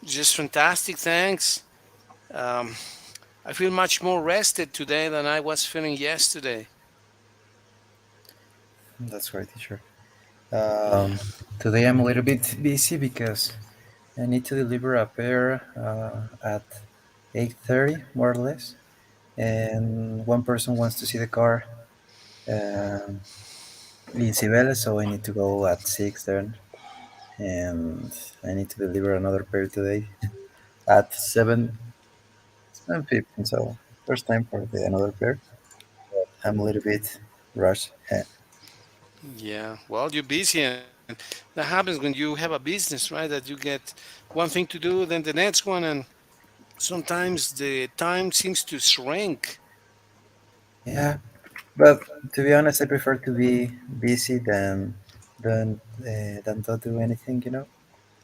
Just fantastic, thanks. Um, I feel much more rested today than I was feeling yesterday. That's great, teacher. Yeah. Today I'm a little bit busy because I need to deliver a pair at 8:30, more or less, and one person wants to see the car um in Cibeles, so I need to go at 6 then, and I need to deliver another pair today at 7:15. So there's time for another pair. I'm a little bit rushed. Yeah. Well, you're busy, and that happens when you have a business, right? That you get one thing to do, then the next one, and sometimes the time seems to shrink. Yeah, but to be honest, I prefer to be busy than not do anything.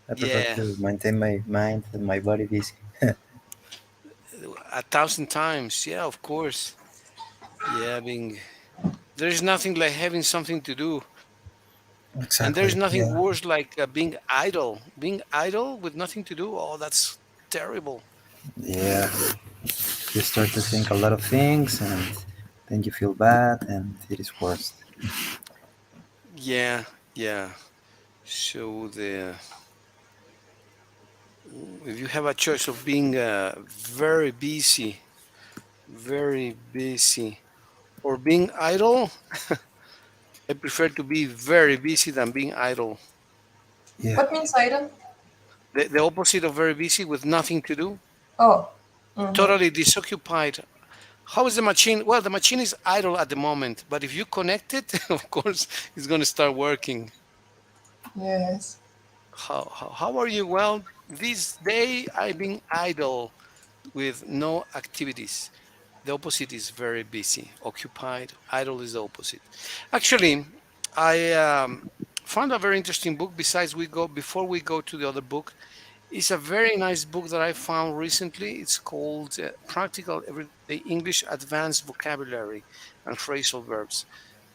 I prefer Yeah, to maintain my mind and my body busy. 1,000 times. Yeah, of course. Yeah, being there's nothing like having something to do, and there's Exactly. nothing Yeah. worse like being idle. Being idle with nothing to do. Oh, that's terrible. Yeah. You start to think a lot of things, and then you feel bad, and it is worse. Yeah, yeah. So the if you have a choice of being very busy, or being idle, I prefer to be very busy than being idle. Yeah. What means item? The opposite of very busy with nothing to do, Oh. Mm-hmm. totally disoccupied. How is the machine? Well, the machine is idle at the moment, but if you connect it, of course, it's going to start working. Yes. How are you? Well, this day I've been idle with no activities. The opposite is very busy, occupied. Idle is the opposite. Actually, I found a very interesting book. Besides, we go before we go to the other book. It's a very nice book that I found recently. It's called Practical Everyday English Advanced Vocabulary and Phrasal Verbs,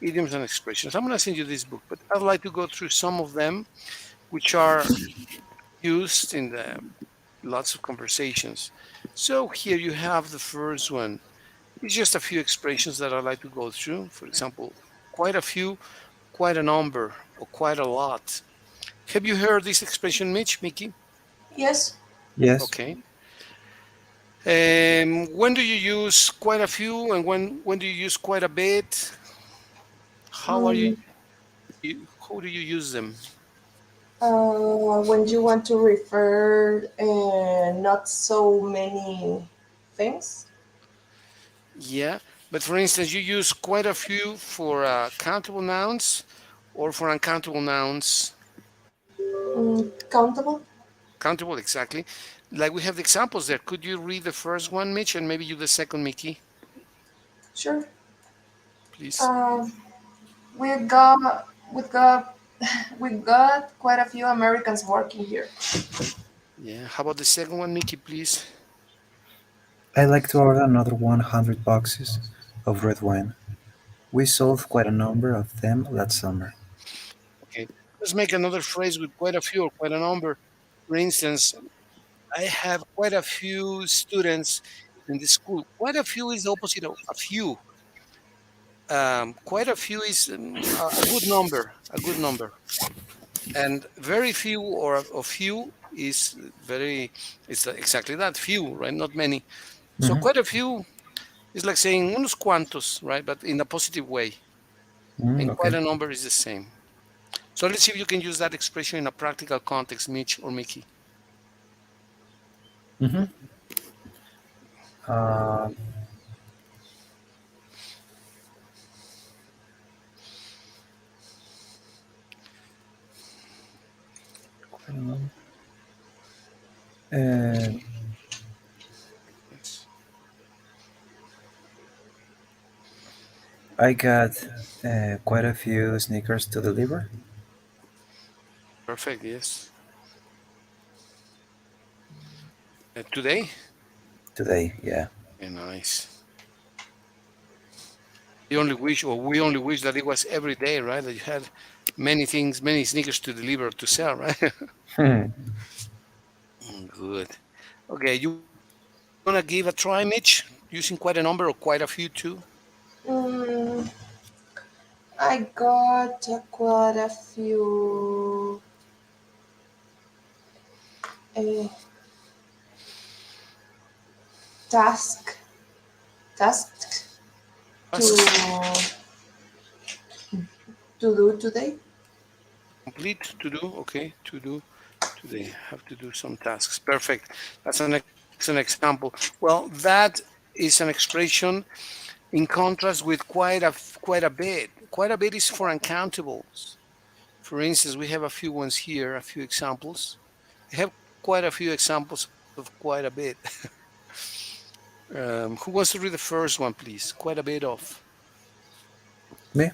Idioms and Expressions. I'm going to send you this book, but I'd like to go through some of them which are used in the lots of conversations. So here you have the first one. It's just a few expressions that I'd like to go through. For example, quite a few, quite a number, or quite a lot. Have you heard this expression, Mitch, Mickey? Yes. Yes. Okay. When do you use quite a few, and when do you use quite a bit? How are Mm, how do you use them? when you want to refer not so many things. Yeah, but for instance, you use quite a few for countable nouns or for uncountable nouns. Countable. Countable, exactly. Like we have the examples there. Could you read the first one, Mitch, and maybe you the second, Mickey, Sure. please? Um, we got we got quite a few Americans working here. Yeah. How about the second one, Mickey, please? I'd like to order another 100 boxes of red wine. We sold quite a number of them last summer. Okay. Let's make another phrase with quite a few or quite a number. For instance, I have quite a few students in the school. Quite a few is the opposite of a few. Quite a few is a good number, a good number. And very few or a few is very, it's exactly that, few, right? Not many. So Hmm. quite a few is like saying unos cuantos, right? But in a positive way. And quite Okay. a number is the same. So let's see if you can use that expression in a practical context, Mitch or Mickey. Hmm. Uh, quite a number. Uh, Yes. I got quite a few sneakers to deliver Perfect, yes. Today? today. Yeah. Yeah, nice. You only wish, or we only wish that it was every day, right? That you had many things, many sneakers to deliver to sell, right? Hmm. Good. Okay, you want to give a try, Mitch? Using quite a number or quite a few too? Mm, I got quite a few uh, task tasks to Tasks to do today. complete to do. Okay, to do today. Have to do some tasks. Perfect. That's an excellent example. Well, that is an expression in contrast with quite a bit. Quite a bit is for uncountables. For instance, we have a few ones here, a few examples. I have quite a few examples of quite a bit. Who wants to read the first one, please? Quite a bit of. Me,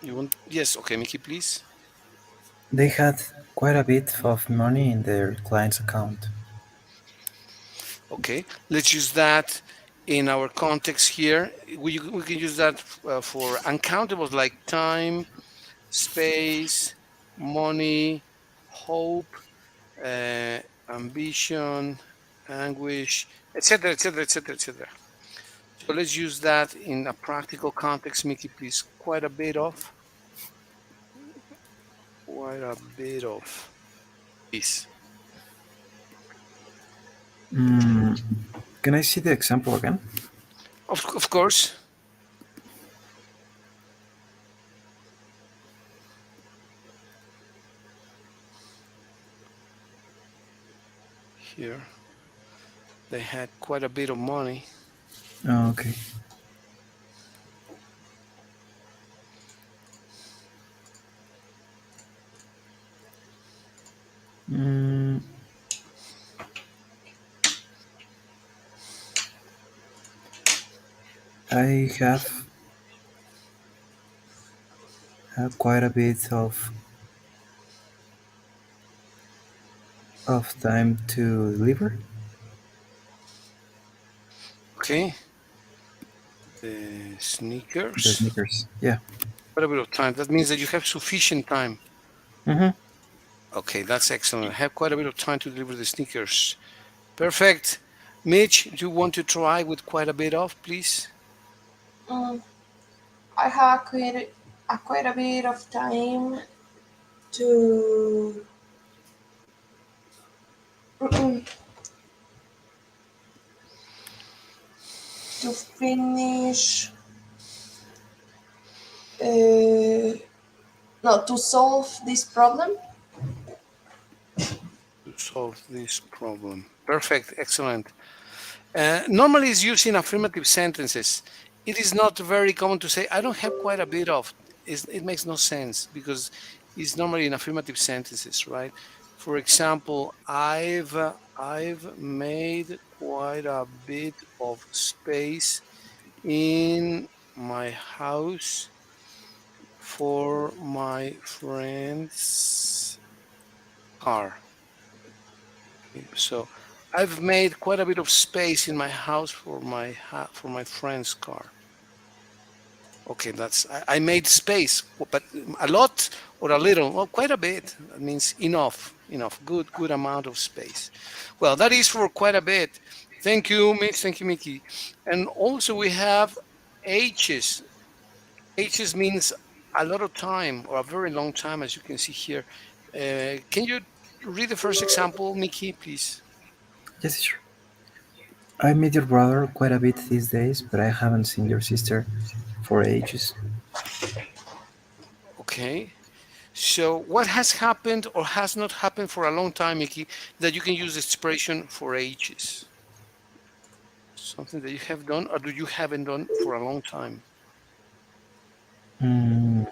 You want? Yes. Okay, Mickey, please. they had quite a bit of money in their client's account. Okay, let's use that in our context here. We can use that for uncountables like time, space, money, hope, uh, ambition, anguish, etc., etc., etc., etc. So let's use that in a practical context, Mickey, please. Quite a bit of, please. Mm, can I see the example again? Of course, here they had quite a bit of money. Oh, okay. Mm, I have quite a bit of time to deliver Okay, the the sneakers. sneakers. Yeah. Quite a bit of time. That means that you have sufficient time. Mm-hmm. Okay, that's excellent. I have quite a bit of time to deliver the sneakers. Perfect. Mitch, do you want to try with quite a bit of, please? Mm, I have quite a bit of time to to finish no to solve this problem. To solve this problem. Perfect. Excellent. Normally, it's used in affirmative sentences. It is not very common to say, I don't have quite a bit of. It makes no sense because it's normally in affirmative sentences, right? For example, I've made quite a bit of space in my house for my friend's car. Okay, so I've made quite a bit of space in my house for for my friend's car. Okay, I made space, but a lot or a little? Well, quite a bit. That means enough, enough, good amount of space. Well, that is for quite a bit. Thank you, Mitch. Thank you, Mickey. And also we have H's. H's means a lot of time or a very long time, as you can see here. Can you read the first example, Mickey, please? Yes, sure. I met your brother quite a bit these days, but I haven't seen your sister for ages. Okay. So what has happened or has not happened for a long time, Mickey, that you can use the expression for ages? Something that you have done or do you haven't done for a long time? Mm,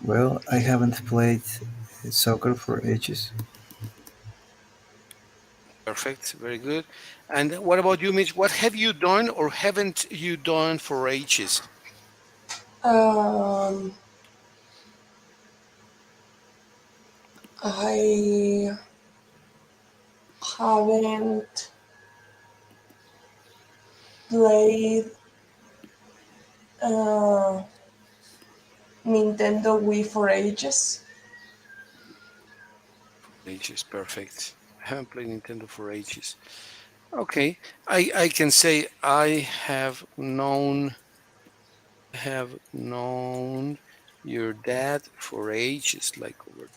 well, I haven't played soccer for ages. Perfect. Very good. And what about you, Mitch? What have you done or haven't you done for ages? Um, I haven't played uh, Nintendo Wii for ages. Ages, perfect. I haven't played Nintendo for ages. Okay, I can say I have known your dad for ages, like over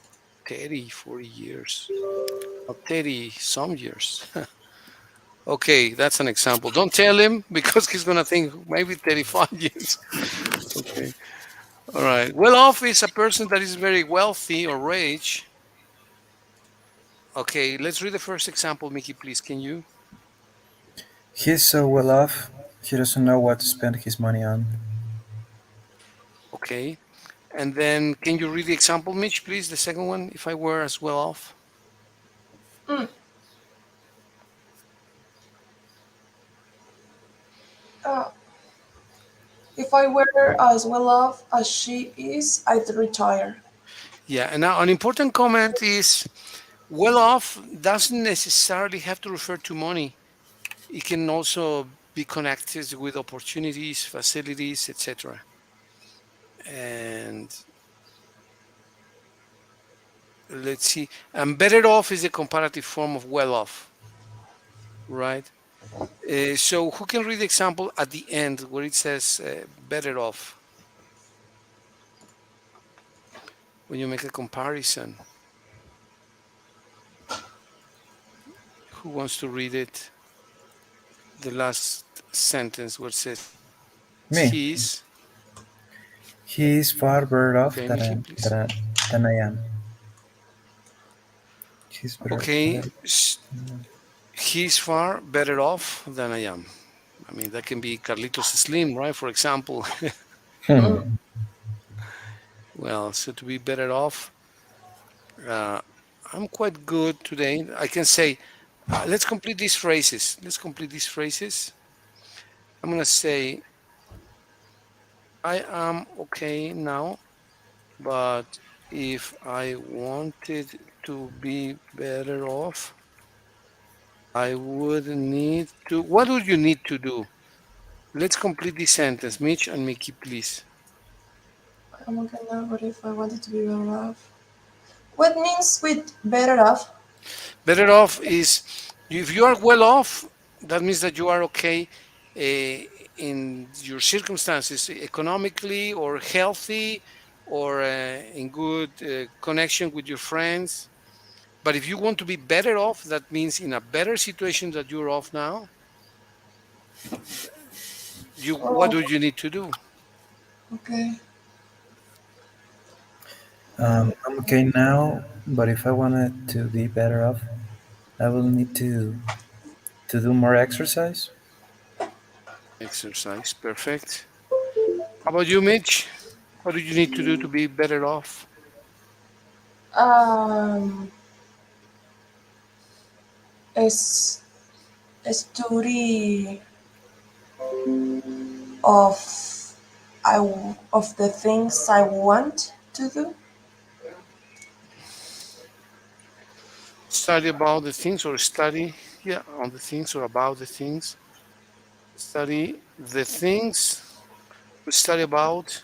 30, 40 years. Or 30 some years. Okay, that's an example. Don't tell him because he's gonna think maybe 35 years. Okay. All right. Well off is a person that is very wealthy or rich. Okay, let's read the first example, Mickey, please. Can you? He's so well off, he doesn't know what to spend his money on. Okay. And then can you read the example, Mitch, please? The second one, if I were as well off. Mm. Uh, if I were as well off as she is, I'd retire. Yeah, and now an important comment is well off doesn't necessarily have to refer to money. It can also be connected with opportunities, facilities, etc. And let's see. And better off is a comparative form of well off, right? So who can read the example at the end where it says better off when you make a comparison? Who wants to read it? The last sentence where it says Me. he's. He is far better Okay, off Mickey, please. than I am. He's Okay, better. he's far better off than I am. I mean, that can be Carlitos Slim, right? For example. Mm. Hmm. Well, so to be better off, uh, I'm quite good today. I can say, let's complete these phrases. Let's complete these phrases. I'm going to say, I am okay now, but if I wanted to be better off, I would need to. What would you need to do? Let's complete this sentence. Mitch and Mickey, please. I'm okay now, but if I wanted to be better off. What means with better off? Better off is if you are well off, that means that you are okay uh, in your circumstances, economically or healthy or in good connection with your friends. But if you want to be better off, that means in a better situation that you're off now, you what Oh, do you need to do? okay. I'm okay now, but if I wanted to be better off, I will need to do more exercise. Exercise, perfect. How about you, Mitch? What do you need to do to be better off? Um, es, study of of the things I want to do. Study about the things or study, yeah, on the things or about the things. Study the things, study about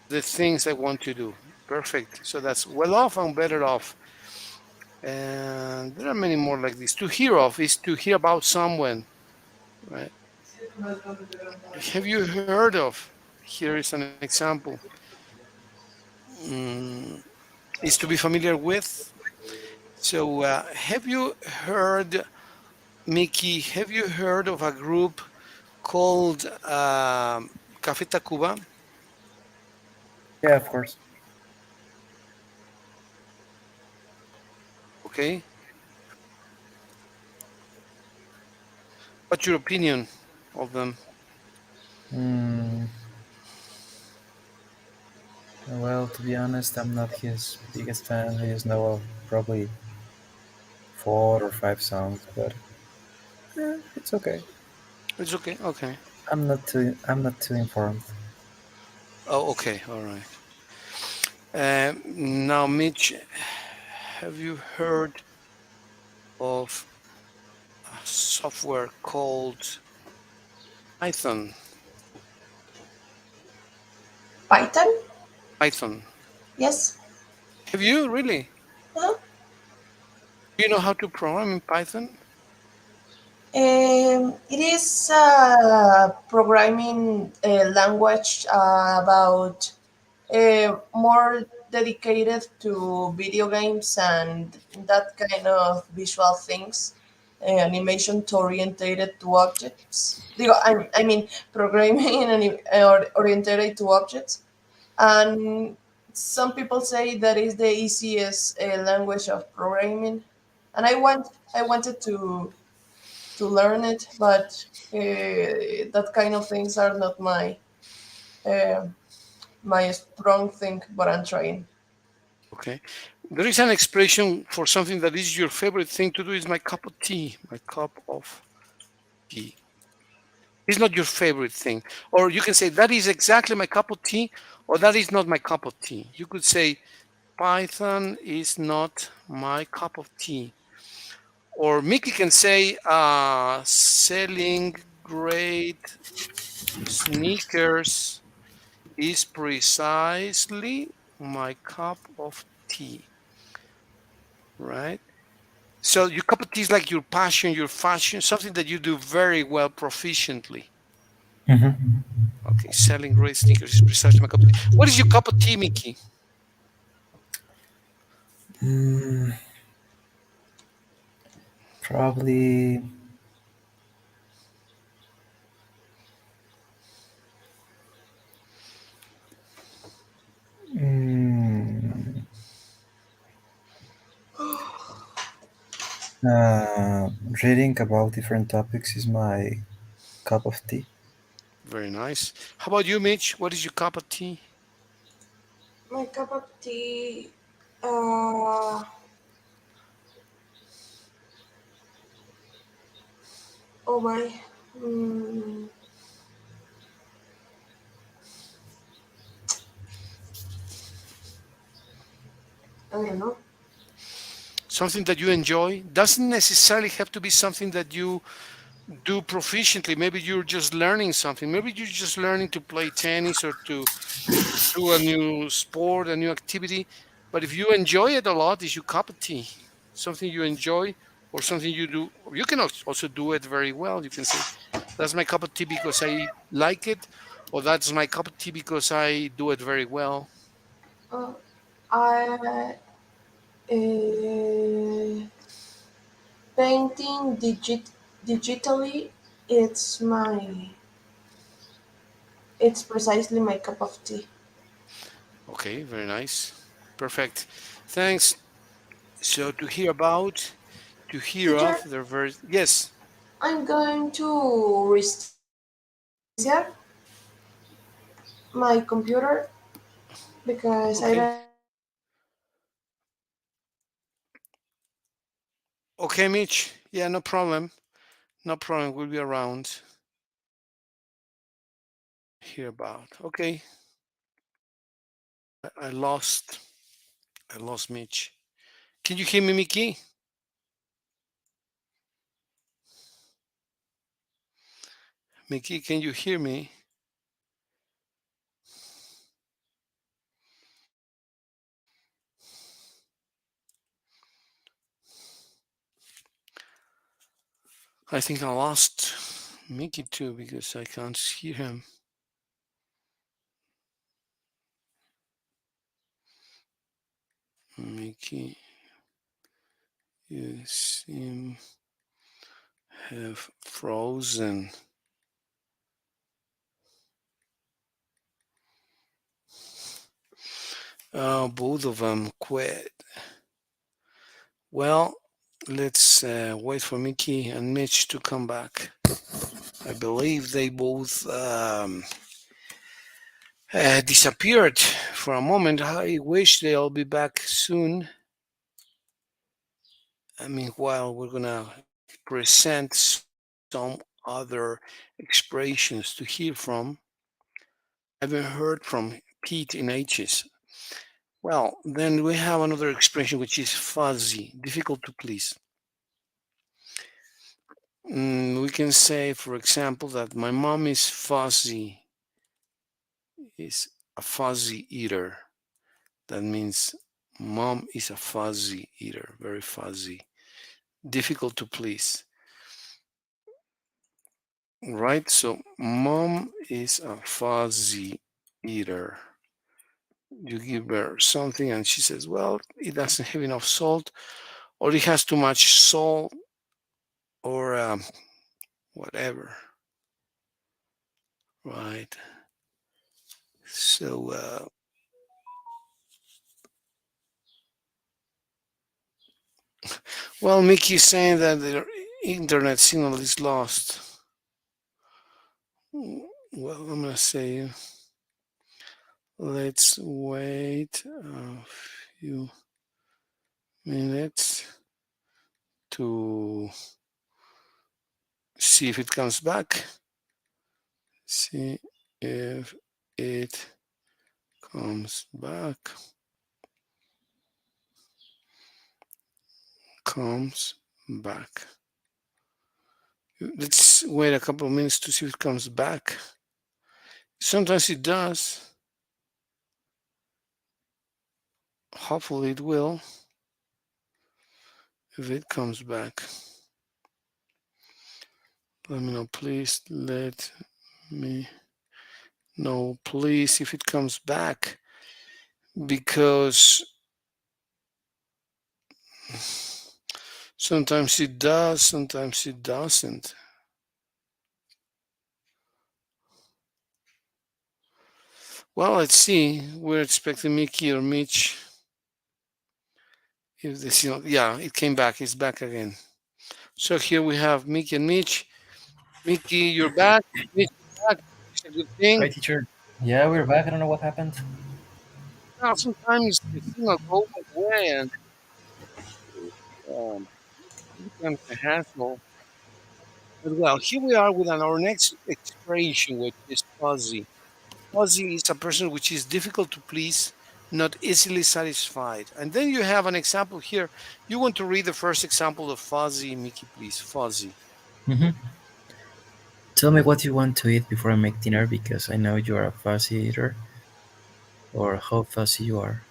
the things I want to do. Perfect. So that's well off and better off. And there are many more like this. To hear of is to hear about someone, right? Have you heard of? Here is an example. Mm, is to be familiar with. So, have you heard, Mickey? Have you heard of a group called Café Tacuba? Yeah, of course. Okay. What's your opinion of them? Mm, well, to be honest, I'm not his biggest fan. I just know of probably 4 or 5 songs, but it's okay. It's okay. Okay. I'm not too informed. Oh, okay. All right. Now, Mitch, have you heard of a software called Python? Python? Python. Yes. Have you really? Uh-huh. Do you know how to program in Python? It is a programming language about more dedicated to video games and that kind of visual things, animation orientated to objects. I mean, programming and orientated to objects. And some people say that is the easiest language of programming. And I wanted to learn it, but that kind of things are not uh, my strong thing. But I'm trying. Okay. There is an expression for something that is your favorite thing to do is my cup of tea. My cup of tea. It's not your favorite thing. Or you can say that is exactly my cup of tea, or that is not my cup of tea. You could say Python is not my cup of tea. Or Mickey can say selling great sneakers is precisely my cup of tea, right? So your cup of tea is like your passion, your fashion, something that you do very well proficiently. Hmm. Okay, selling great sneakers is precisely my cup of tea. What is your cup of tea, Mickey? Mm, probably. Mm, uh, Reading about different topics is my cup of tea. Very nice. How about you, Mitch? What is your cup of tea? My cup of tea. Uh, oh my. Mm, I don't know. Something that you enjoy doesn't necessarily have to be something that you do proficiently. Maybe you're just learning something. Maybe you're just learning to play tennis or to do a new sport, a new activity. But if you enjoy it a lot, it's your cup of tea. Something you enjoy or something you do. You can also do it very well. You can say, that's my cup of tea because I like it, or that's my cup of tea because I do it very well. Uh, I painting digitally. It's my. It's precisely my cup of tea. Okay, very nice. Perfect. Thanks. So to hear Teacher, of, they're very, yes. I'm going to restart my computer because I Okay. don't know if it's working. Okay, Mitch. Yeah, no problem. No problem. We'll be around. Hear about. Okay. I lost. I lost Mitch. Can you hear me, Mickey? Mickey, can you hear me? I think I lost Mickey too because I can't hear him. Mickey, you seem have frozen. Oh, both of them quit. Well, let's wait for Mickey and Mitch to come back. I believe they both disappeared for a moment. I wish they'll be back soon. Meanwhile, we're gonna present some other expressions to hear from. I haven't heard from Pete in ages. Well, then we have another expression which is fuzzy, difficult to please. We can say, for example, that my mom is fuzzy, is a fuzzy eater. That means mom is a fuzzy eater, very fuzzy, difficult to please, right? So mom is a fuzzy eater. You give her something and she says, well, it doesn't have enough salt, or it has too much salt, or whatever, right? So, well, Mickey is saying that the internet signal is lost. Well, I'm gonna say let's wait a few minutes to see if it comes back. See if it comes back. Comes back. Let's wait a couple of minutes to see if it comes back. Sometimes it does. Hopefully it will if it comes back. Let me know, please. Let me know, please, if it comes back, because sometimes it does, sometimes it doesn't. Well, let's see. We're expecting Mickey or Mich. If the signal, yeah, it came back. It's back again. So here we have Mickey and Mich. Mickey, you're back. Mich, you're back. It's a good thing. Hi, teacher. Yeah, we're back. I don't know what happened. Now, sometimes the signal goes away and it becomes a hassle. But well, here we are with our next expression, which is fuzzy. Fuzzy is a person which is difficult to please, not easily satisfied. And then you have an example here. You want to read the first example of fuzzy, Mickey, please. Fuzzy. Mm-hmm. Tell me what you want to eat before I make dinner because I know you are a fussy eater, or how fussy you are.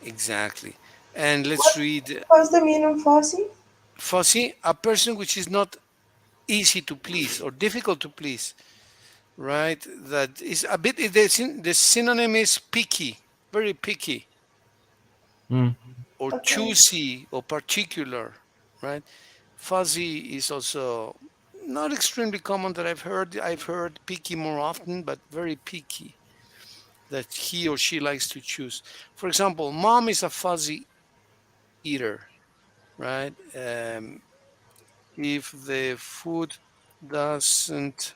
Exactly. And let's What read what's the meaning of fuzzy? fuzzy, a person which is not easy to please or difficult to please, right? That is a bit, the synonym is picky, very picky, Mm. or Okay. choosy or particular, right? Fuzzy is also not extremely common that I've heard. I've heard picky more often, but very picky that he or she likes to choose. For example, mom is a fuzzy eater, right? If the food doesn't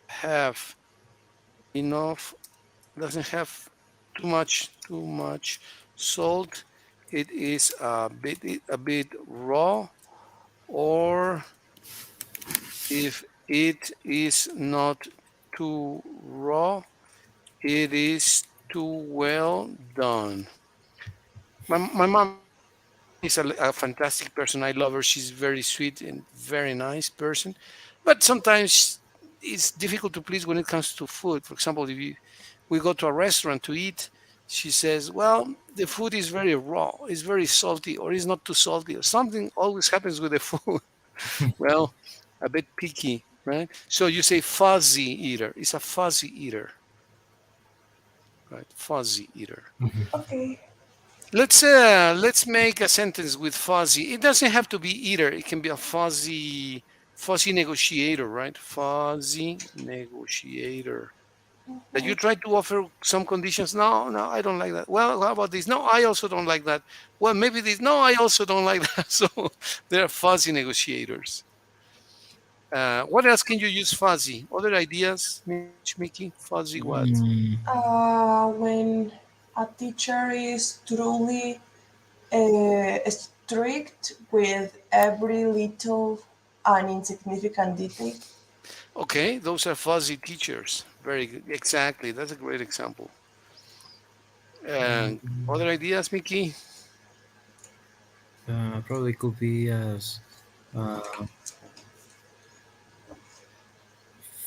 have enough, doesn't have too much salt, it is a bit raw, or if it is not too raw, it is too well done. My mom is a fantastic person. I love her. She's very sweet and very nice person. But sometimes it's difficult to please when it comes to food. For example, if we go to a restaurant to eat, she says, well, the food is very raw, it's very salty, or it's not too salty, or something always happens with the food. Well, a bit picky, right? So you say fuzzy eater. It's a fuzzy eater, right? Fuzzy eater. Okay. Let's make a sentence with fuzzy. It doesn't have to be eater. It can be a fuzzy negotiator, right? Fuzzy negotiator. That you try to offer some conditions. No, no, I don't like that. Well, how about this? No, I also don't like that. Well, maybe this. No, I also don't like that. So they're fuzzy negotiators. What else can you use fuzzy? Other ideas, Mitch, Mickey? Fuzzy what? Mm. When a teacher is truly strict with every little and insignificant detail. Okay, those are fuzzy teachers. Very good. Exactly. That's a great example. Other ideas, Mickey? Probably could be as uh,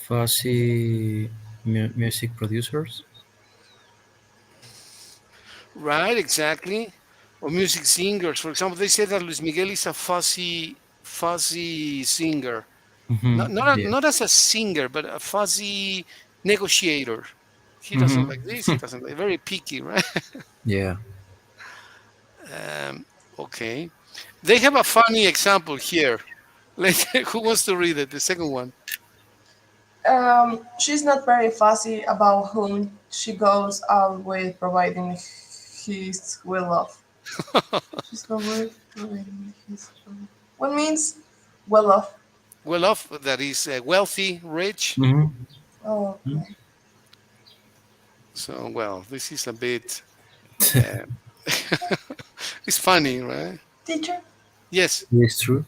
fussy music producers. Right, exactly. Or music singers, for example, they say that Luis Miguel is a fuzzy singer. Hmm. Yeah. Not as a singer, but a fuzzy negotiator. He doesn't Hmm. like this. He doesn't like. Very picky, right? Yeah. Um, okay. They have a funny example here. Who wants to read it? The second one. She's not very fussy about whom she goes out with, providing his will love. She's not worried providing his will love. What means well off? Well off, that is wealthy, rich. Hmm. Oh, okay. So, well, this is a bit. Uh, it's funny, right? Teacher, Yes. It's true.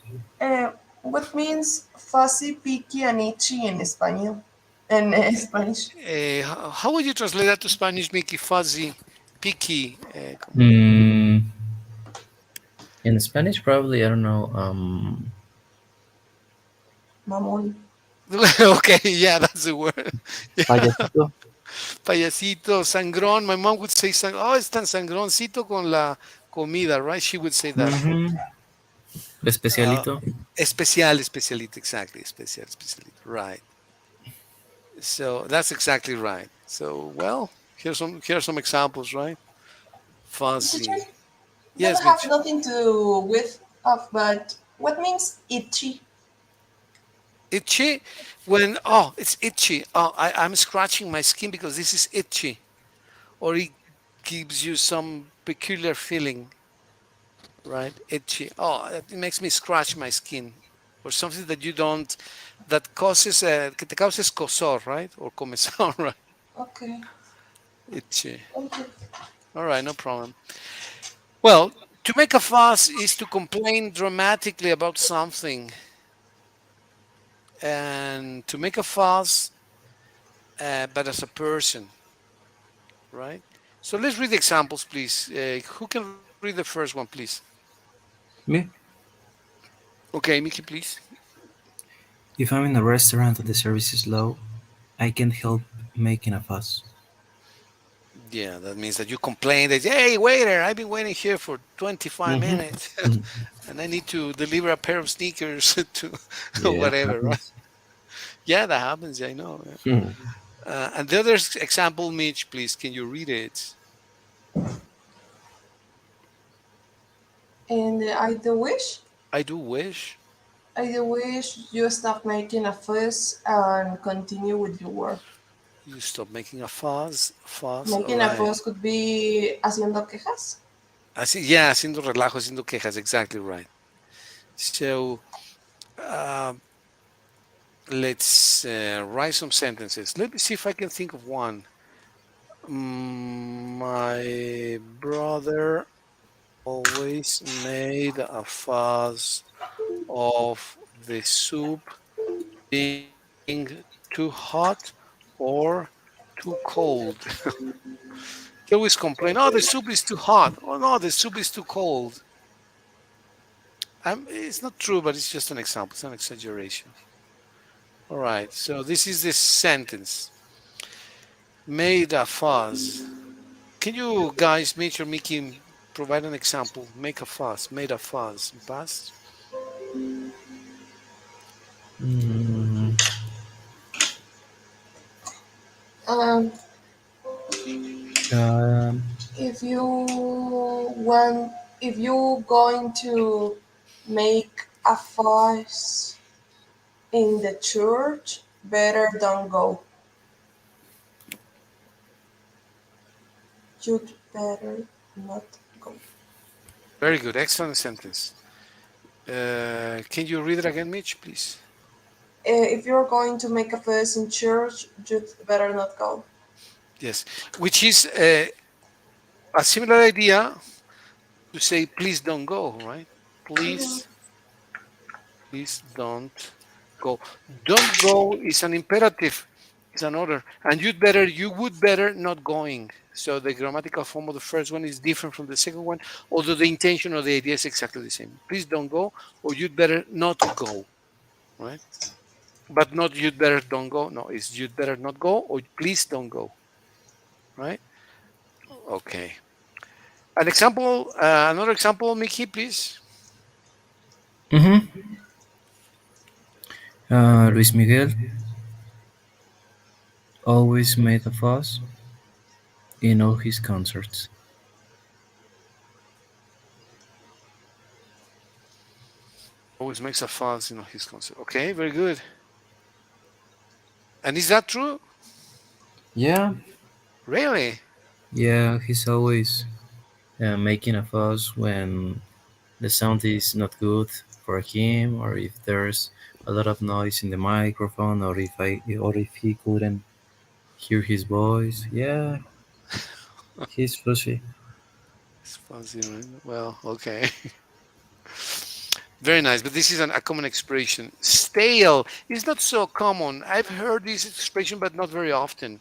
what means fussy, picky, and itchy in Spanish? In Spanish. How would you translate that to Spanish, Mickey? Fuzzy, picky. Mm, in Spanish, probably, I don't know. Mamón. Okay, yeah, that's the word. Yeah. Payasito. Payasito, sangrón. My mom would say, oh, es tan sangroncito con la comida, right? She would say that. Hmm. Uh, Especialito. especial, especialito, exactly. Especial, especialito, right. So that's exactly right. So, well, here are some examples, right? Teacher, Fuzzy. that Yes, have Mitch. nothing to do with of, but what means itchy? Itchy. When, oh, it's itchy. Oh, I'm scratching my skin because this is itchy. Or it gives you some peculiar feeling, right? Itchy. Oh, it makes me scratch my skin. Or something that you don't, that causes, que te causes cosor, right? Or comezón, right? Okay, Itchy. thank you. All right, no problem. Well, to make a fuss is to complain dramatically about something. And to make a fuss, but as a person, right? So let's read the examples, please. Who can read the first one, please? Me. Okay, Mickey, please. If I'm in a restaurant and the service is low, I can't help making a fuss. Yeah, that means that you complain that, hey, waiter, I've been waiting here for 25 Hmm. minutes and I need to deliver a pair of sneakers to Yeah, whatever, right? happens. Yeah, that happens. I know. Yeah. Hmm. And the other example, Mitch, please, can you read it? And I do wish, I do wish you stop making a fuss and continue with your work. you stop making a fuss. Fuss, all Making a right. fuss could be haciendo quejas. Yeah, haciendo relajo, haciendo quejas, exactly right. So uh, let's write some sentences. Let me see if I can think of one. My brother always made a fuss of the soup being too hot or too cold. He always complain, oh, the soup is too hot. Oh, no, the soup is too cold. It's not true, but it's just an example. It's an exaggeration. All right, so this is the sentence. Made a fuss. Can you guys, Mitch or Mickey, provide an example? Make a fuss. Made a fuss. Past. Mm, Um, um, if you want, if you going to make a fuss in the church, better don't go. You'd better not go. Very good. Excellent sentence. Can you read it again, Mitch, please? If you're going to make a fuss in church, you'd better not go. Yes. Which is a similar idea to say, please don't go, right? Mhm. Please don't go. Don't go is an imperative, it's an order. And you would better not going. So the grammatical form of the first one is different from the second one, although the intention or the idea is exactly the same. Please don't go, or you'd better not go, right? But not you'd better don't go. No, it's you'd better not go, or please don't go, right? Okay. An example, another example, Mickey, please. Mm-hmm. Luis Miguel always made a fuss in all his concerts. Always makes a fuss, his concert. Okay, very good. And is that true? Yeah, Really? yeah, he's always making a fuss when the sound is not good for him, or if there's a lot of noise in the microphone, or if he couldn't hear his voice. Yeah, he's fussy. It's fuzzy, right? Well, okay. Very nice, but this is a common expression. Stale is not so common. I've heard this expression, but not very often.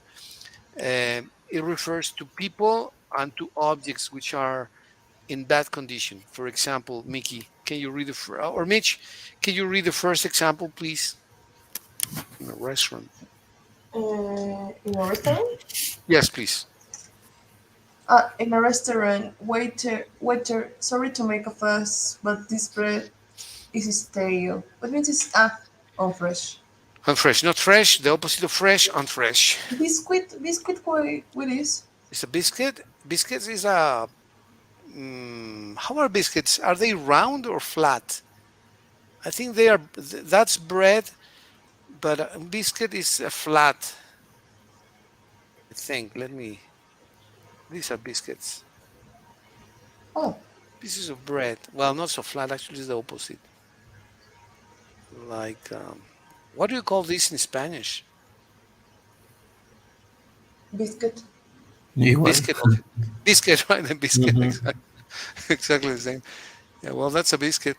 It refers to people and to objects which are in bad condition. For example, Mickey, can you read or Mitch, can you read the first example, please? In a restaurant. In a restaurant? Yes, please. In a restaurant, waiter, sorry to make a fuss, but this bread is stale. What means it's unfresh? Unfresh, not fresh. The opposite of fresh, unfresh. Biscuit, what is? It's a biscuit. Biscuits is a. How are biscuits? Are they round or flat? I think they are. That's bread, but a biscuit is flat. I think. Let me. These are biscuits. Oh, Pieces of bread. Well, not so flat. Actually, it's the opposite. Like, what do you call this in Spanish? biscuit. Igual. Biscuit. Okay. Biscuit, right? The biscuit. Mm-hmm. Exactly. Exactly the same. Yeah. Well, that's a biscuit.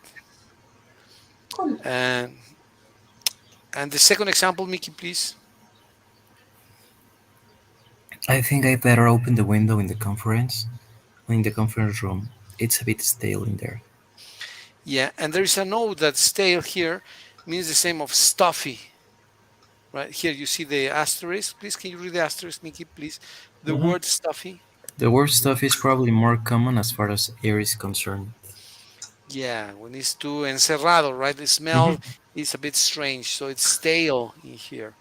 Cool. And the second example, Mickey, please. I think I better open the window in the conference room. It's a bit stale in there. Yeah. And there is a note that stale here means the same of stuffy. Right here, you see the asterisk. Please, can you read the asterisk, Mickey? Please. The Mm-hmm. word stuffy. The worst stuff is probably more common as far as air is concerned. Yeah, when it's too encerrado, right? The smell Mm-hmm. is a bit strange, so it's stale in here.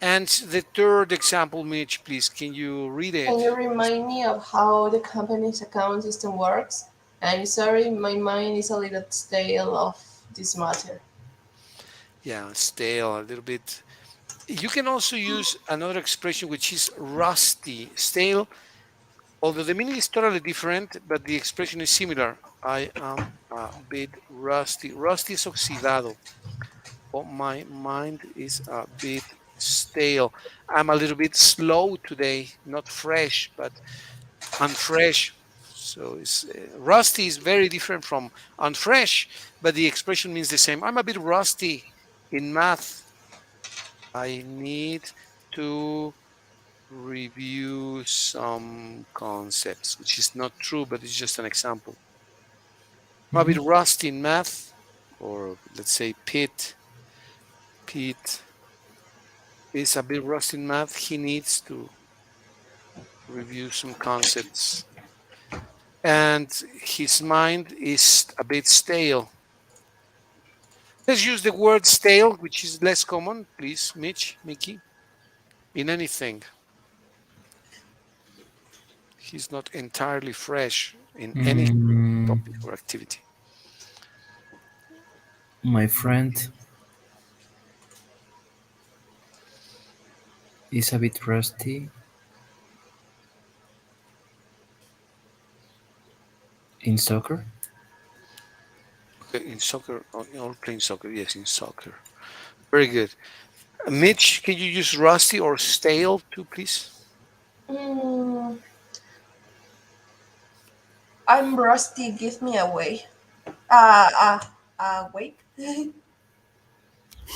And the third example, Mitch, please, can you read Can it? you remind me of how the company's account system works? I'm sorry, my mind is a little stale of this matter. Yeah, stale, a little bit. You can also use another expression which is rusty. Stale, although the meaning is totally different, but the expression is similar. I am a bit rusty. Rusty is oxidado. Oh, my mind is a bit stale. I'm a little bit slow today, not fresh, but unfresh. So it's rusty is very different from unfresh, but the expression means the same. I'm a bit rusty in math. I need to review some concepts, which is not true, but it's just an example. I'm a bit Mm-hmm. rusty in math, or let's say Pete is a bit rusty in math. He needs to review some concepts. And his mind is a bit stale. Let's use the word stale, which is less common, please, Mitch, Mickey, in anything. He's not entirely fresh in any Mm, topic or activity. my friend is a bit rusty in soccer. Okay, in soccer, or playing soccer, yes, in soccer. Very good. Mitch, can you use rusty or stale too, please? Mm, I'm rusty. Give me away. Wait.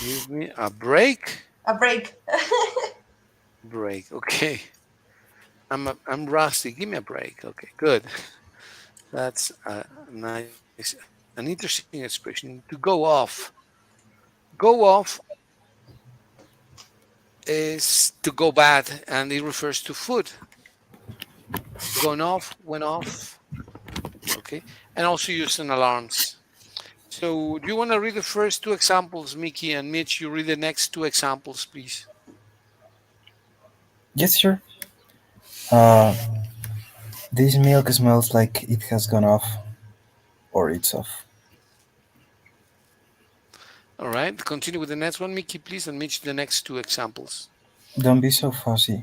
Give me a break. A break. Break. Okay. I'm rusty. Give me a break. Okay, good. That's a nice, an interesting expression. To go off. Go off is to go bad, and it refers to food. Gone off, went off. Okay, and also using alarms. So, do you want to read the first two examples, Mickey, and Mitch? You read the next two examples, please. Yes, sure. Uh, this milk smells like it has gone off, or it's off. All right, continue with the next one, Mickey, please, and Mitch, the next two examples. Don't be so fussy.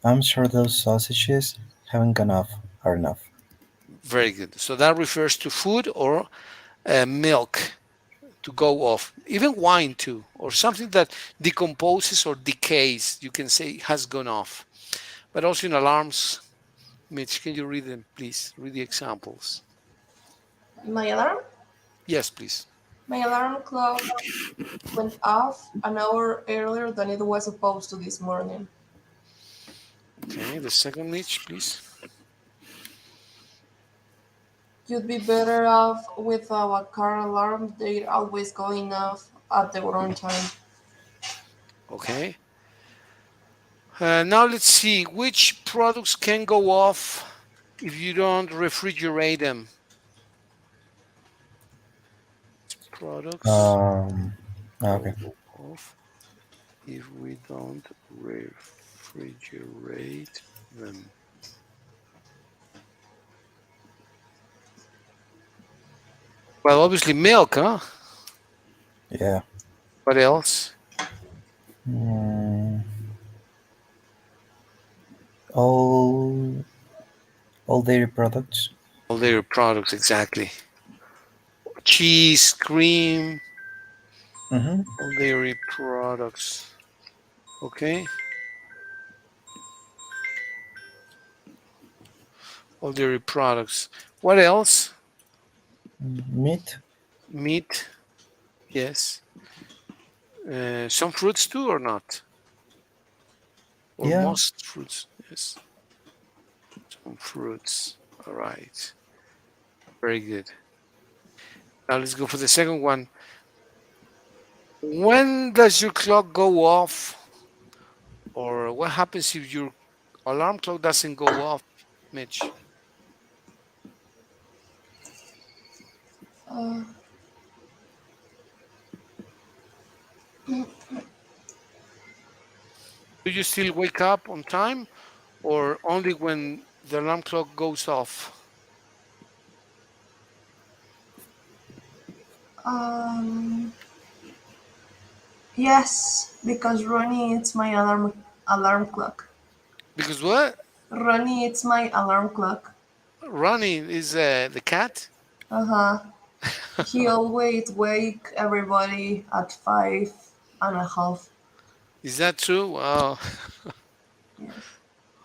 I'm sure those sausages haven't gone off are enough. Very good. So that refers to food or milk to go off, even wine too, or something that decomposes or decays. You can say has gone off. But also in alarms, Mitch, can you read them, please? Read the examples. My alarm? Yes, please. My alarm clock went off an hour earlier than it was supposed to this morning. Okay, the second, Mitch, please. You'd be better off with our car alarm. They're always going off at the wrong time. Okay. Now let's see which products can go off if you don't refrigerate them. Products Um, okay. go off if we don't refrigerate them. Well, obviously milk, huh? Yeah. What else? Mm, all all dairy products. All dairy products, exactly. Cheese, cream, Mm-hmm. all dairy products. Okay, all dairy products. What else? Meat. Meat, yes. Some fruits too, or not? Or Yeah. most fruits, yes. Some fruits. All right, very good. Now let's go for the second one. When does your clock go off, or what happens if your alarm clock doesn't go off, Mitch? Uh, Do you still wake up on time, or only when the alarm clock goes off? um, yes, because Ronnie it's my alarm clock. Because what? Ronnie it's my alarm clock. Ronnie is the cat. Uh huh. He always wake everybody at 5:30. Is that true? Wow, Yes.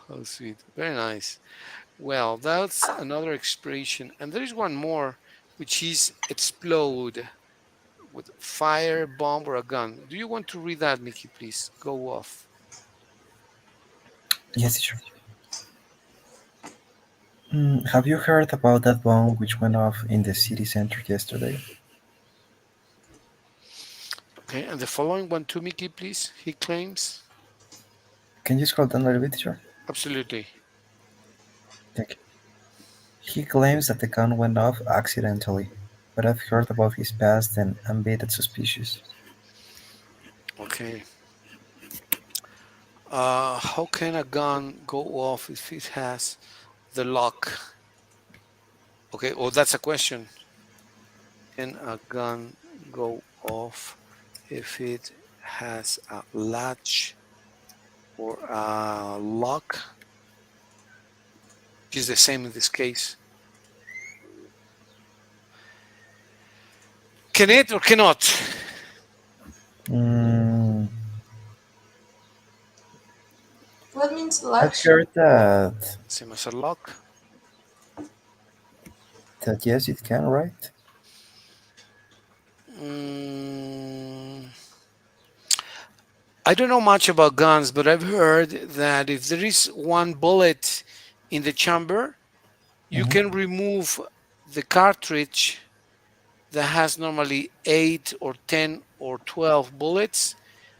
how sweet. Very nice. Well, that's another expression. And there is one more, which is explode with fire, bomb, or a gun. Do you want to read that, Mickey, please? Go off. Yes, sure. Have you heard about that bomb which went off in the city center yesterday? Okay, and the following one too, Mickey, please. He claims. Can you scroll down a little bit, sure? Absolutely. Thank you. He claims that the gun went off accidentally, but I've heard about his past and I'm a bit suspicious. Okay. How can a gun go off if it has the lock? Okay, well, that's a question. Can a gun go off if it has a latch or a lock? Which is the same in this case. Can it or cannot? Mm, What means I've latch? heard Same as a lock. that yes, it can, right? Mm, I don't know much about guns, but I've heard that if there is one bullet in the chamber, you Mm-hmm. can remove the cartridge that has normally 8 or 10 or 12 bullets.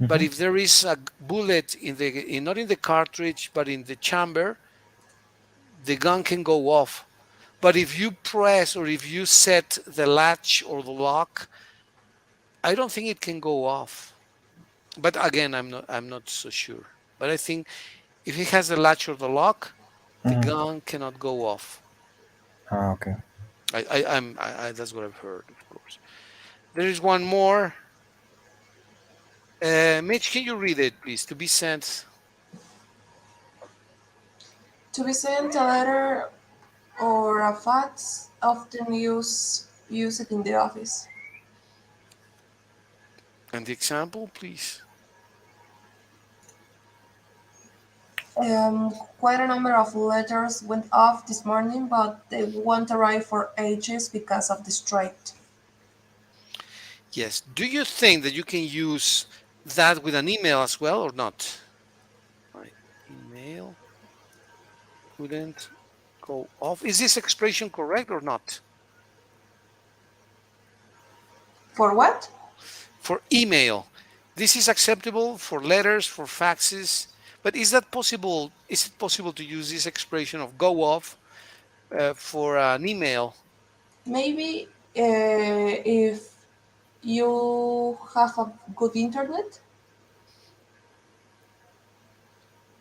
But Mm-hmm. if there is a bullet not in the cartridge but in the chamber, the gun can go off. But if you press or if you set the latch or the lock, I don't think it can go off. But again, I'm not so sure. But I think if it has the latch or the lock, the Mm-hmm. gun cannot go off. Ah, okay. That's what I've heard, of course. There is one more. Mitch, can you read it, please? To be sent. To be sent a letter or a fax, often use it in the office. And the example, please. Quite a number of letters went off this morning, but they won't arrive for ages because of the strike. Yes. Do you think that you can use that with an email as well or not? My email couldn't go off. Is this expression correct or not? For what? For email, this is acceptable for letters, for faxes, but is that possible? Is it possible to use this expression of go off for an email? Maybe if you have a good internet.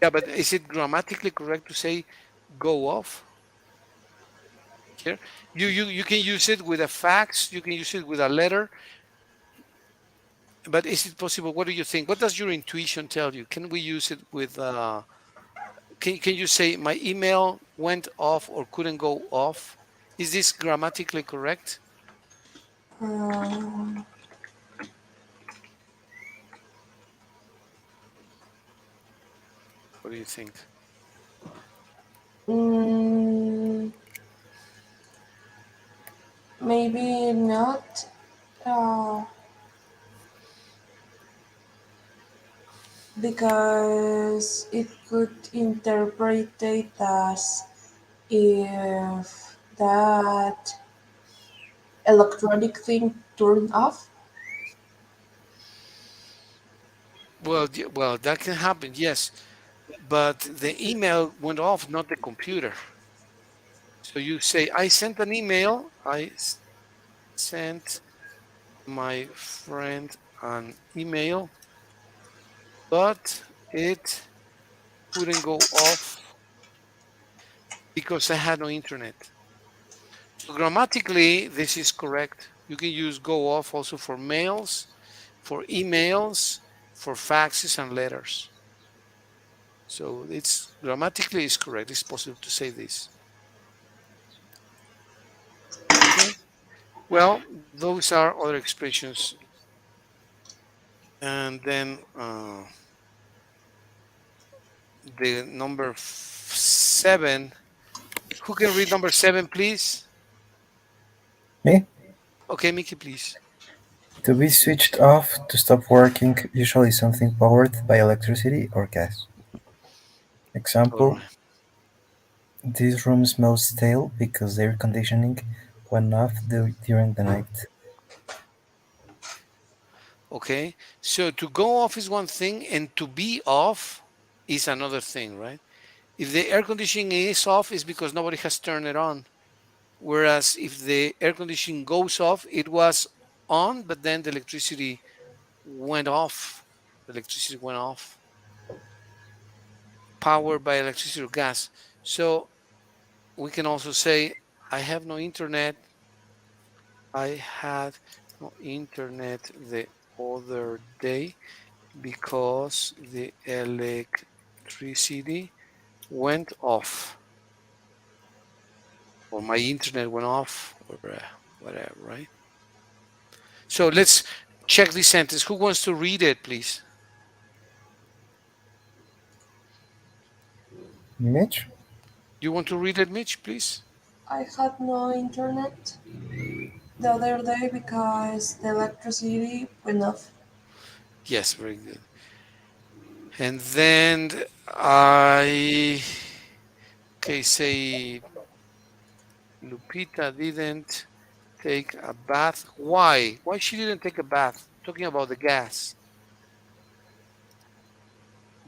Yeah, but is it grammatically correct to say go off here? You can use it with a fax, you can use it with a letter, but is it possible? What do you think? What does your intuition tell you? Can we use it with can you say my email went off or couldn't go off? Is this grammatically correct? Um, What do you think? mm, maybe not, uh, because it could interpret it as if that electronic thing turned off. Well, well, that can happen, yes, but the email went off, not the computer. So you say, I sent an email. I sent my friend an email, but it couldn't go off because I had no internet. So grammatically, this is correct. You can use go off also for mails, for emails, for faxes and letters. So it's grammatically is correct. It's possible to say this. Okay. Well, those are other expressions. And then the number seven. Who can read number seven, please? Me? Okay, Mickey, please. To be switched off, to stop working, usually something powered by electricity or gas. All Example: right. this room smells stale because the air conditioning went off during the night. Okay. So to go off is one thing, and to be off is another thing, right? If the air conditioning is off, it's because nobody has turned it on. Whereas if the air conditioning goes off, it was on, but then the electricity went off. The electricity went off, powered by electricity or gas. So we can also say, I have no internet. I had no internet the other day because the electricity went off, or my internet went off, or whatever, right? So let's check this sentence. Who wants to read it, please? Mitch? You want to read it, Mitch, please? I had no internet the other day because the electricity went off. Yes, very good. And then I, okay, say Lupita didn't take a bath. Why? Why she didn't take a bath? Talking about the gas.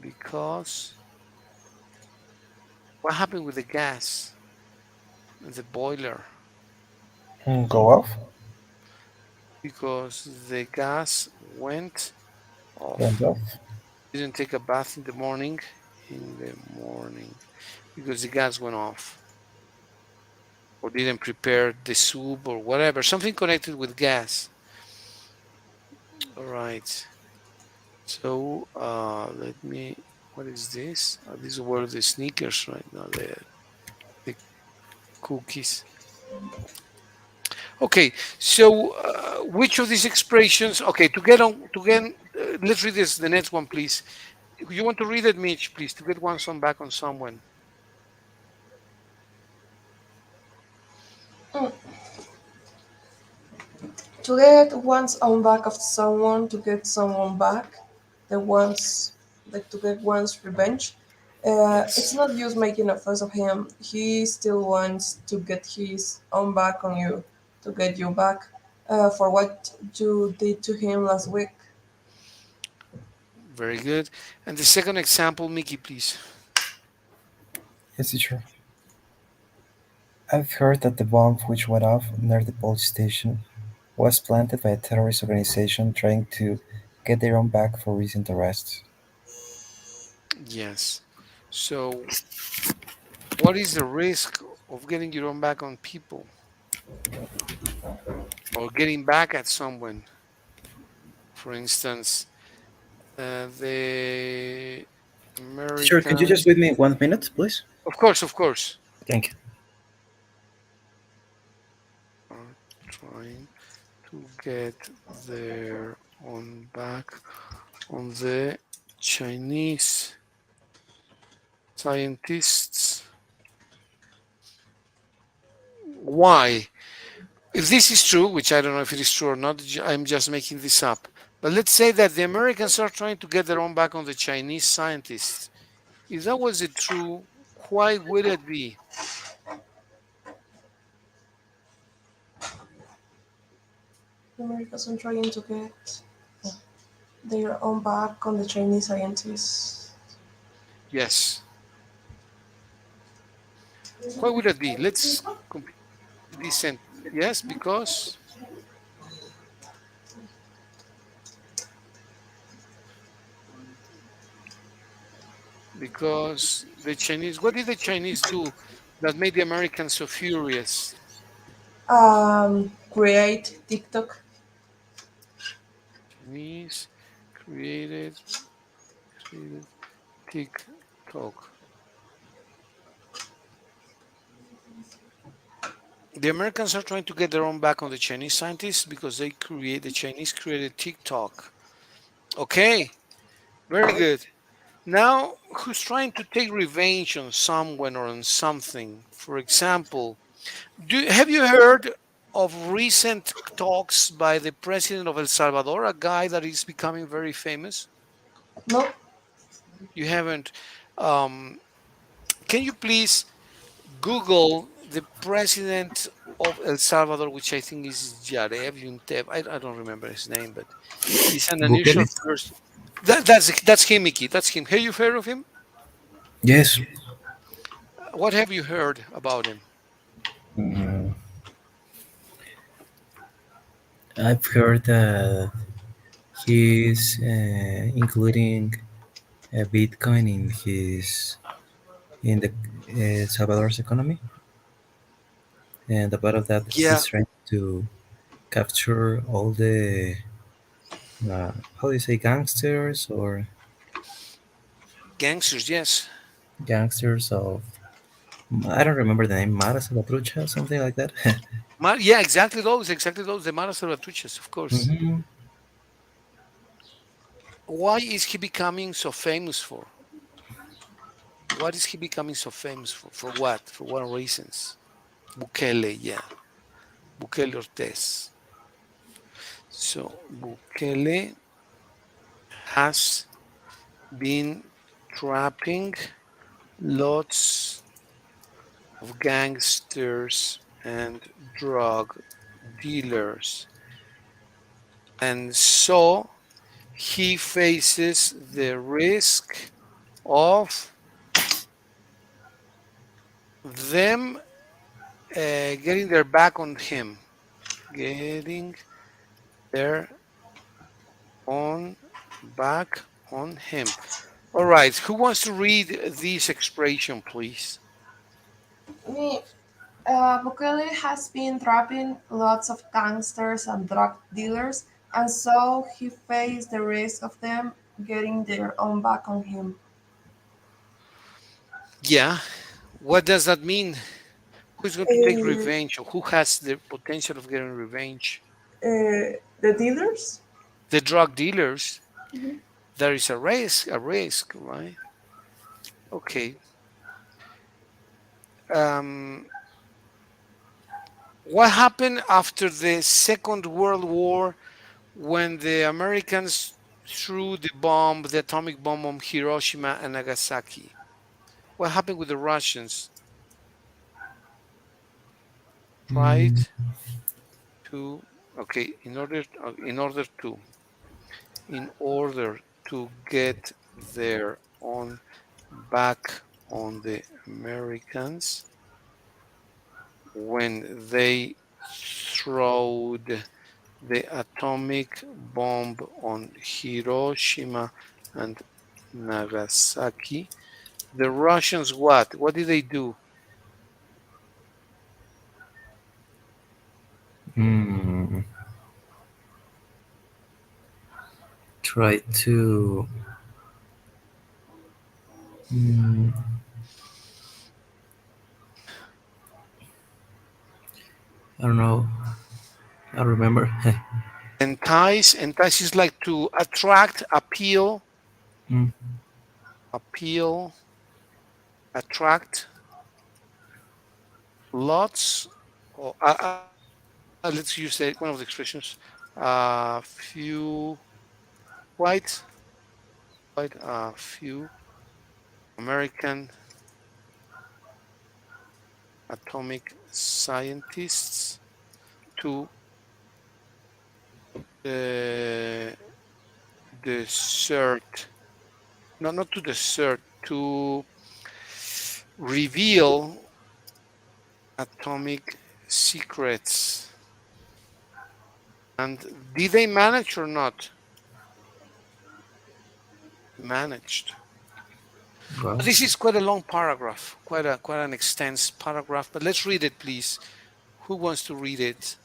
Because what happened with the gas? the boiler Go off? because the gas went Went off. off? Didn't take a bath in the morning because the gas went off, or didn't prepare the soup or whatever, something connected with gas. All right. So let me. What is this? These were the sneakers right now. The cookies. Okay. So which of these expressions? Okay. To get on. To get. Let's read this. The next one, please. You want to read it, Mitch, please, to get one song back on someone. To get one's own back of someone, to get someone back, the one's like to get one's revenge. It's Yes. not just making a fuss of him. He still wants to get his own back on you, to get you back for what you did to him last week. Very good. And the second example, Mickey, please. Yes, teacher. I've heard that the bomb which went off near the police station was planted by a terrorist organization trying to get their own back for recent arrests. Yes. So, what is the risk of getting your own back on people or getting back at someone? For instance, the Teacher, could you just Americans. wait me 1 minute, please? Of course, of course. Thank you. Are trying to get their own back on the Chinese scientists. Why? If this is true, which I don't know if it is true or not, I'm just making this up. But let's say that the Americans are trying to get their own back on the Chinese scientists. If that was it true, why would it be? The Americans are trying to get their own back on the Chinese scientists. Yes. Why would it be? Let's complete this sentence. Yes, because the Chinese. What did the Chinese do that made the Americans so furious? Create TikTok. Chinese created TikTok. The Americans are trying to get their own back on the Chinese scientists because the Chinese created TikTok. Okay, very good. Now, who's trying to take revenge on someone or on something? For example, have you heard of recent talks by the president of El Salvador, a guy that is becoming very famous? No, You haven't. Um, can you please Google the president of El Salvador, which I think is Yarev Yunteb. I don't remember his name, but he's an unusual Bukele? person. That's him, Mickey. That's him. Have you heard of him? Yes. What have you heard about him? Mm, I've heard that he's including Bitcoin in the Salvador's economy, and a part of that Yeah, he's trying to capture all the how do you say gangsters or gangsters. Yes, gangsters of I don't remember the name Mara Salvatrucha, something like that. Yeah, exactly those. Exactly those. The Mara Salvatruches, of course. Hmm. Why is he becoming so famous for? What is he becoming so famous for? For what? For what reasons? Bukele, yeah. Bukele Ortez. So Bukele has been trapping lots of gangsters and drug dealers. And so he faces the risk of them getting their back on him. Getting their on back on him. All right. Who wants to read this expression, please? Me, Bukele has been trapping lots of gangsters and drug dealers, and so he faced the risk of them getting their own back on him. Yeah. What does that mean? Who's going to take Uh, revenge or who has the potential of getting revenge? the dealers? The drug dealers. Mhm. There is a risk, right? Okay. Um, what happened after the Second World War when the Americans threw the atomic bomb on Hiroshima and Nagasaki? What happened with the Russians? Tried Mm, to, okay, in order to get their own back on the Americans when they throwed the atomic bomb on Hiroshima and Nagasaki. The Russians what? What did they do? mm, try to. Mm, I don't know. I remember. Entice is like to attract, Mm, appeal, attract lots. Or let's use one of the expressions. Few, quite, quite a few American atomic scientists to uh, desert, no, not to desert, to reveal atomic secrets. And did they manage or not? Managed. well, This is quite a long paragraph, quite an extensive paragraph. But let's read it, please. Who wants to read it?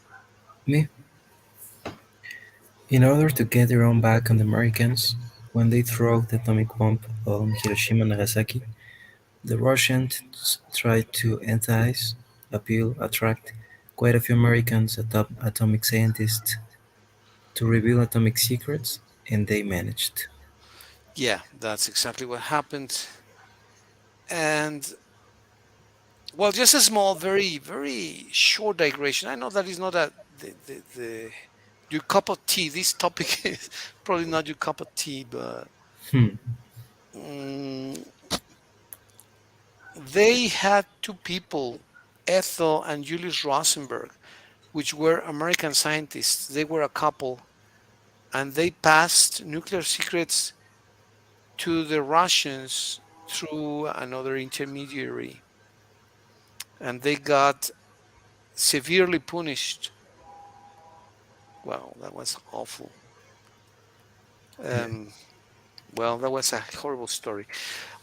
me. In order to get their own back on the Americans, when they threw the atomic bomb on Hiroshima and Nagasaki, the Russians tried to entice, appeal, attract quite a few Americans atomic scientists to reveal atomic secrets, and they managed. Yeah, that's exactly what happened. And well, just a small, very short digression. I know that is not the your cup of tea. This topic is probably not your cup of tea, but Hmm. mm, they had two people, Ethel and Julius Rosenberg, which were American scientists. They were a couple, and they passed nuclear secrets to the Russians through another intermediary, and they got severely punished. Wow, that was awful. Yeah. Um, well, that was a horrible story.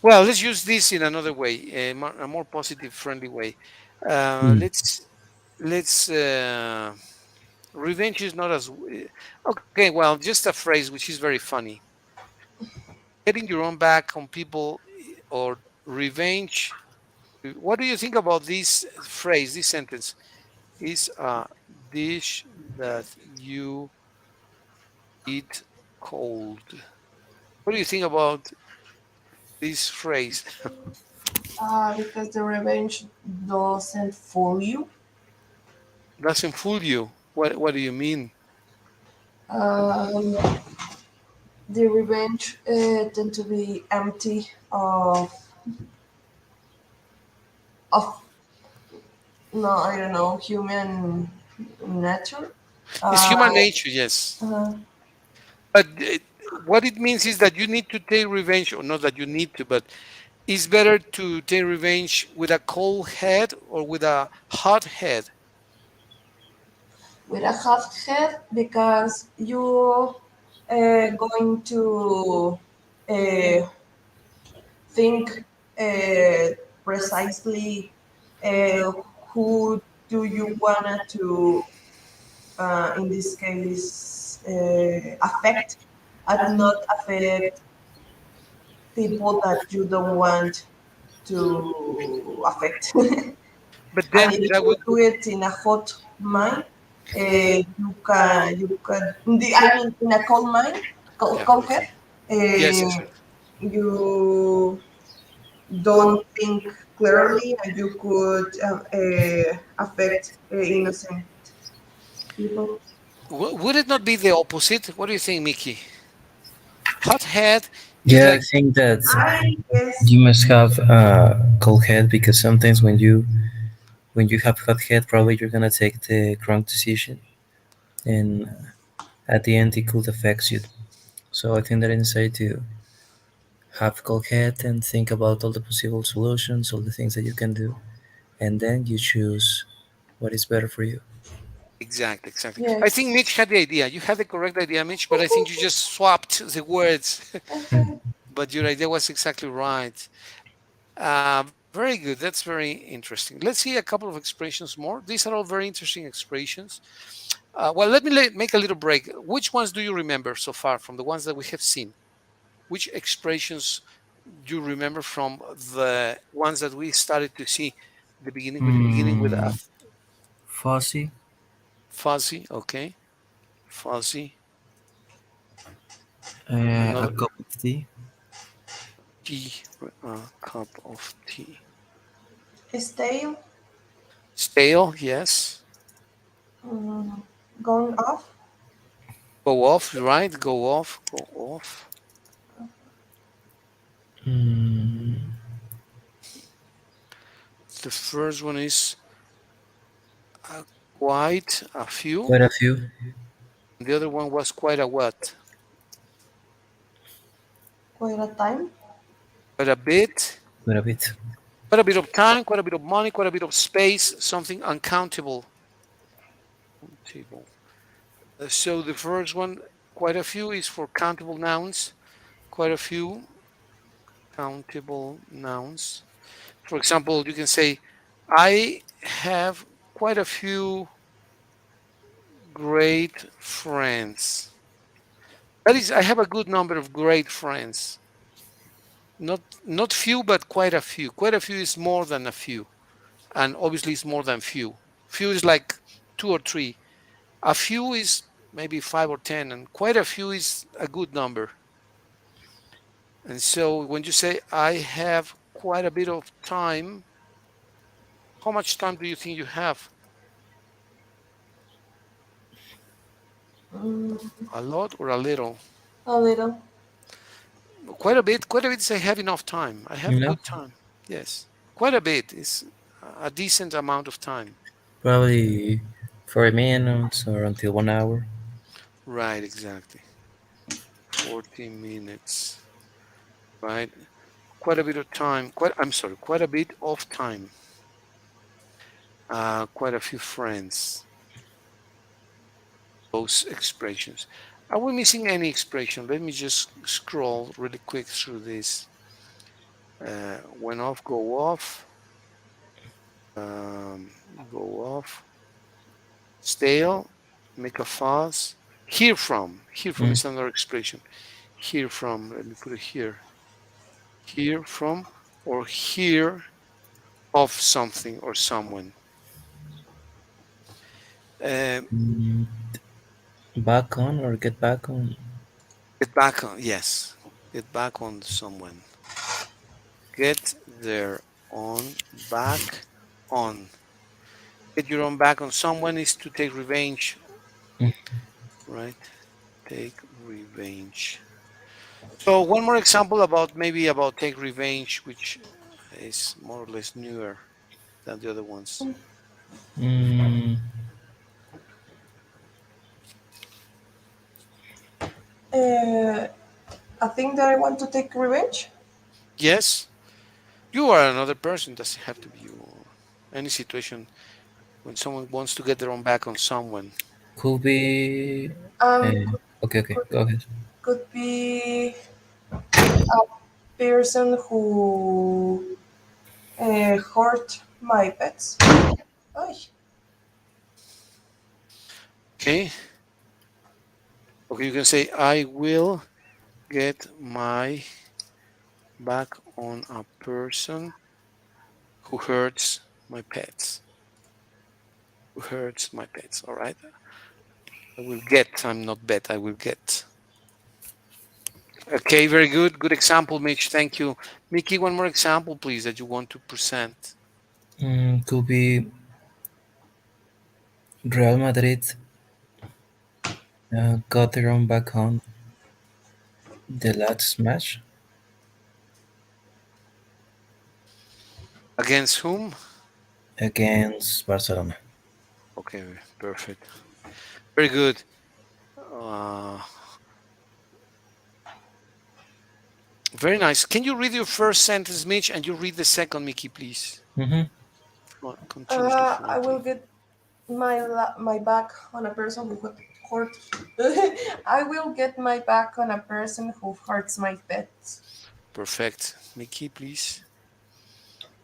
Well, let's use this in another way, a more positive, friendly way. Uh, Hmm. let's let's revenge is not as okay. Well, just a phrase which is very funny. Getting your own back on people or revenge. What do you think about this phrase? This sentence is a dish that you eat cold. What do you think about this phrase? Because the revenge doesn't fool you. Doesn't fool you. What do you mean? Um, the revenge tend to be empty of no, I don't know, human nature. It's Uh, human nature, yes. uh, But what it means is that you need to take revenge, or not that you need to, but Is better to take revenge with a cold head or with a hot head? with a hot head because you going to uh, think uh, precisely uh, who do you wanna to in this case affect and not affect people that you don't want to affect. But And then if that you would, do it in a hot mind, I mean, in a cold mind, yeah, cold head, okay. Yes, uh, exactly. you don't think clearly, and you could affect innocent people. Would it not be the opposite? What do you think, Mickey? Hot head is Yeah, I like, think that I guess you must have a cold head because sometimes when you have hot head, probably you're gonna take the wrong decision, and at the end it could affect you. So I think that inside to have cold head and think about all the possible solutions, all the things that you can do, and then you choose what is better for you. exactly, exactly. I yes. think Mitch had the idea. You had the correct idea, Mitch, but I think you just swapped the words. Okay. But your idea was exactly right. Very good. That's very interesting. Let's see a couple of expressions more. These are all very interesting expressions. Well, let me make a little break. Which ones do you remember so far from the ones that we have seen? Which expressions do you remember from the ones that we started to see? The beginning with a Mm, fuzzy, fuzzy, okay, fuzzy. a Another cup of tea, tea, cup of tea. Stale, Stale, yes. mm, going off, Go off, right? Go off, go off. mm, The first one is quite a few. quite a few, The other one was quite a what? quite a time, Quite a bit. quite a bit. Quite a bit of time, quite a bit of money, quite a bit of space, something uncountable. Countable. So the first one, quite a few, is for countable nouns. Quite a few countable nouns. For example, you can say, I have quite a few great friends. That is, I have a good number of great friends. Not few, but quite a few. Quite a few is more than a few, and obviously it's more than few. Few is like two or three. A few is maybe 5 or 10, and quite a few is a good number. And so when you say I have quite a bit of time, how much time do you think you have? mm, A lot or a little? a little. Quite a bit. Quite a bit is I have enough time. I have You a know, good time. Yes. Quite a bit is a decent amount of time. probably 40 minutes or until 1 hour. Right, exactly. 40 minutes. Right. Quite a bit of time. I'm sorry, quite a bit of time. Quite a few friends. Those expressions. Are we missing any expression? Let me just scroll really quick through this. Went off, go off, um, go off, stale, make a fuss. Hear from. Hear from Mm. is another expression. Hear from. Let me put it here. Hear from or hear of something or someone. Um, Mm, back on or get back on. get back on. Yes, get back on someone. Get their own back on. Get your own back on someone is to take revenge, Mm. right? Take revenge. So one more example about maybe about take revenge, which is more or less newer than the other ones. Mm, Uh, I think that I want to take revenge. Yes. You are another person. Doesn't have to be you. Any situation when someone wants to get their own back on someone. Could be. Could, Okay, okay, could go ahead. could be a person who hurt my pets. Ay. Okay. Okay, you can say, I will get my back on a person who hurts my pets. Who hurts my pets. All right. I will get. I'm not bet. I will get. Okay, very good. Good example, Mitch. Thank you. Mickey, one more example, please, that you want to present. Could be Real Madrid got their own back on the last match Against whom? against Barcelona. Okay, perfect. Very good. Uh, very nice. Can you read your first sentence, Mitch, and you read the second, Mickey, please? Mm-hmm. Continuously I will fluently. get my back on a person who hurt. I will get my back on a person who hurts my pets. Perfect. Mickey, please.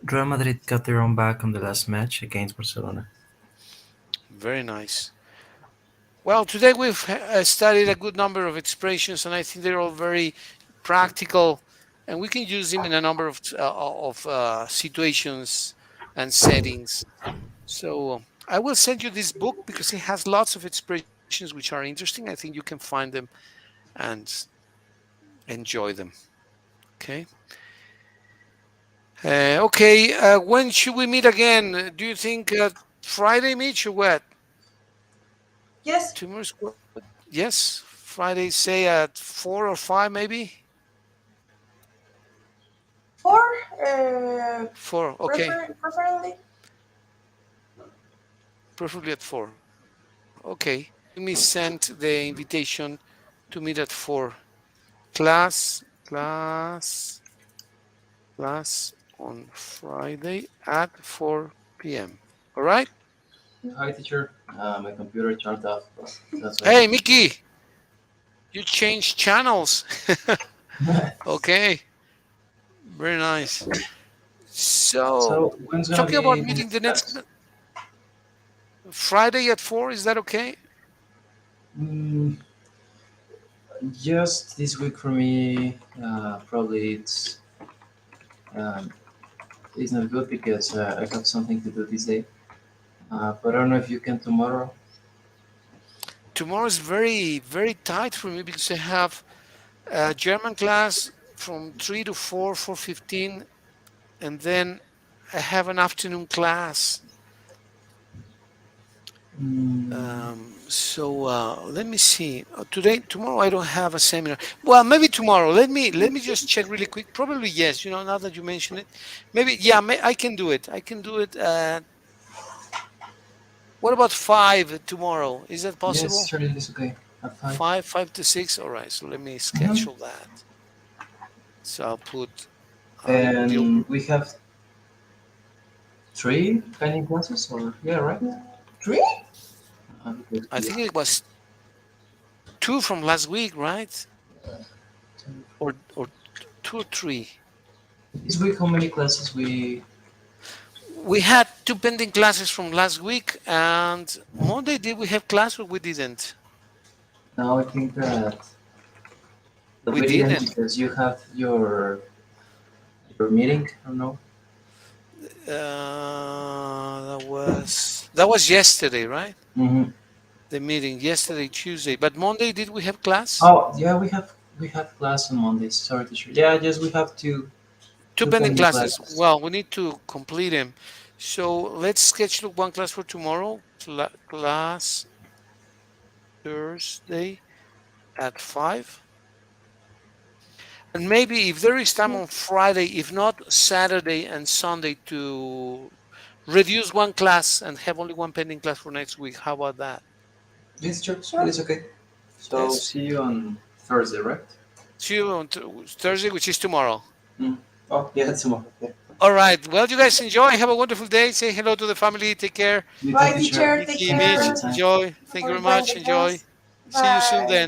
Real Madrid got their own back on the last match against Barcelona. Very nice. Well, today we've studied a good number of expressions, and I think they're all very practical, and we can use them in a number of situations and settings. So I will send you this book because it has lots of expressions which are interesting. I think you can find them and enjoy them. Okay. Okay. When should we meet again? Do you think Friday, Mitch, or what? Yes, Tomorrow's what? Yes, Friday. Say at 4 or 5, maybe. four, 4. Okay. preferably. Preferably at 4. Okay. Let me send the invitation to meet at 4. Class, class, class on Friday at 4 p.m. All right. Hi, teacher. My computer turned off, but that's why. Hey, Mickey, you changed channels. Okay. Very nice. So, So when's gonna talking about be the meeting next the next class? Friday at 4, is that okay? Mm, just this week for me. Probably um, it's not good because I got something to do this day. But I don't know if you can tomorrow. Tomorrow is very, very tight for me because I have a German class from 3 to 4, 4:15, and then I have an afternoon class. Mm, Let me see. Tomorrow I don't have a seminar. Well, maybe tomorrow. Let me just check really quick. Probably yes. Now that you mention it, maybe yeah. I can do it. I can do it. What about 5 tomorrow? Is that yes, possible? sure, it is okay. At 5. 5 to 6. All right. So let me Mm-hmm. schedule that. So I'll put. Deal. And we have 3 pending classes, or yeah, right? Three? Because I think it was 2 from last week, right? Or 2 or 3. this week, how many classes we? We had 2 pending classes from last week, and Monday did we have class or we didn't? Now I think that We we didn't didn't. because you have your meeting. I don't know. That was yesterday, right? Mm-hmm. The meeting yesterday, Tuesday. But Monday, did we have class? Oh yeah, we have class on Mondays. Sorry, teacher. Yeah, just we have Two two pending pending classes. classes. Well, we need to complete them. So let's schedule one class for tomorrow. Class Thursday at 5. And maybe if there is time on Friday, if not Saturday and Sunday, to reduce one class and have only one pending class for next week. How about that? Yes, sure. It Sure. is okay. So Yes. see you on Thursday, right? See you on Thursday, which is tomorrow. Mm. Oh yeah, tomorrow. Yeah. All right. Well, you guys enjoy. Have a wonderful day. Say hello to the family. Take care. You too, Bye, teacher. teacher. Take Mickey, Thank you for Mitch, your care. time. enjoy. Have Thank a you very good time, much. you Enjoy. guys. See you soon Bye. then.